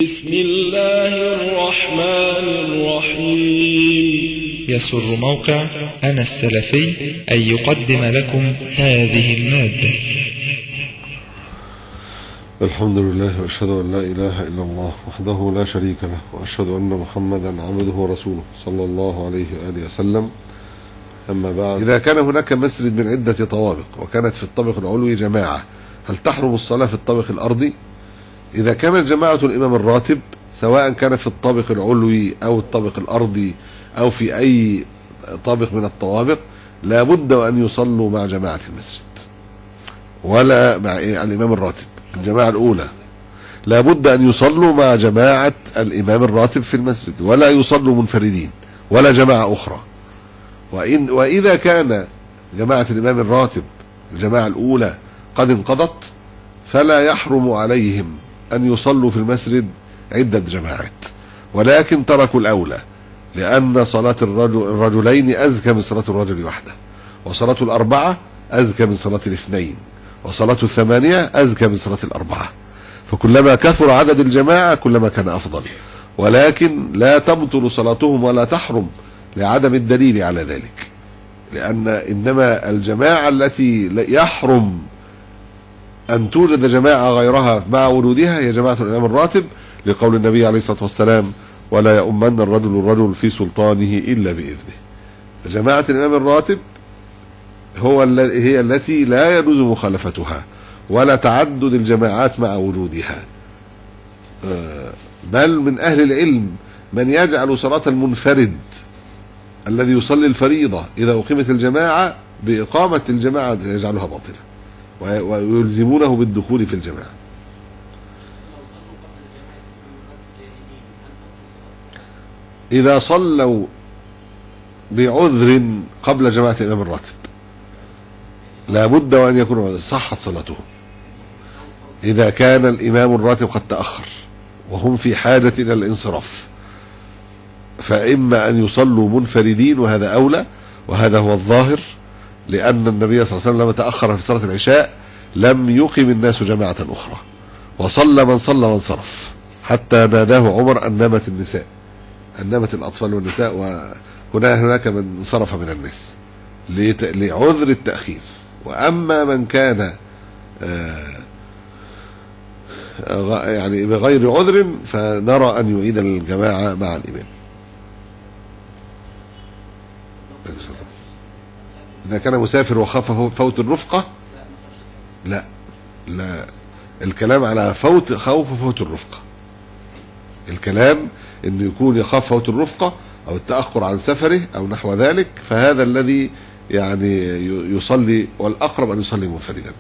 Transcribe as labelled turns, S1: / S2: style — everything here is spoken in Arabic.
S1: بسم الله الرحمن الرحيم.
S2: يسر موقع أنا السلفي أن يقدم لكم هذه المادة.
S3: الحمد لله وأشهد أن لا إله إلا الله وحده لا شريك له، وأشهد أن محمدا عبده ورسوله صلى الله عليه وآله وسلم. أما بعد، إذا كان هناك مسجد من عدة طوابق وكانت في الطابق العلوي جماعة، هل تحرم الصلاة في الطابق الأرضي؟ إذا كانت جماعة الإمام الراتب سواء كانت في الطابق العلوي أو الطابق الأرضي أو في أي طابق من الطوابق، لا بد أن يصلوا مع جماعة المسجد ولا مع الإمام الراتب. الجماعة الأولى لا بد أن يصلوا مع جماعة الإمام الراتب في المسجد، ولا يصلوا منفردين ولا جماعة أخرى. وإذا كان جماعة الإمام الراتب الجماعة الأولى قد انقضت، فلا يحرم عليهم أن يصلوا في المسجد عدة جماعات، ولكن تركوا الأولى، لأن صلاة الرجلين أزكى من صلاة الرجل وحده، وصلاة الأربعة أزكى من صلاة الاثنين، وصلاة الثمانية أزكى من صلاة الأربعة. فكلما كثر عدد الجماعة كلما كان أفضل، ولكن لا تبطل صلاتهم ولا تحرم لعدم الدليل على ذلك، لأن إنما الجماعة التي يحرم أن توجد جماعة غيرها مع وجودها هي جماعة الإمام الراتب، لقول النبي عليه الصلاة والسلام: ولا يؤمن الرجل في سلطانه إلا بإذنه. جماعة الإمام الراتب هي التي لا يجوز مخالفتها ولا تعدد الجماعات مع وجودها، بل من أهل العلم من يجعل صلاة المنفرد الذي يصلي الفريضة إذا أقيمت الجماعة بإقامة الجماعة يجعلها باطلة، ويلزمونه بالدخول في الجماعة. إذا صلوا بعذر قبل جماعة الإمام الراتب لا بد وأن يكون صحت صلاتهم. إذا كان الإمام الراتب قد تأخر وهم في حاجة إلى الانصراف، فإما أن يصلوا منفردين، وهذا أولى وهذا هو الظاهر، لأن النبي صلى الله عليه وسلم لما تأخر في صلاة العشاء لم يقم الناس جماعة أخرى، وصلى من صلى وانصرف، حتى ناداه عمر أن نامت النساء، أن نامت الأطفال والنساء، وهناك من انصرف من الناس لعذر التأخير. وأما من كان يعني بغير عذر فنرى أن يعيد الجماعة مع الإمام. إذا كان مسافر وخاف فوت الرفقة، لا الكلام على خوف فوت الرفقة. الكلام إنه يكون يخاف فوت الرفقة أو التأخر عن سفره أو نحو ذلك، فهذا الذي يعني يصلي، والأقرب أن يصلي منفردا.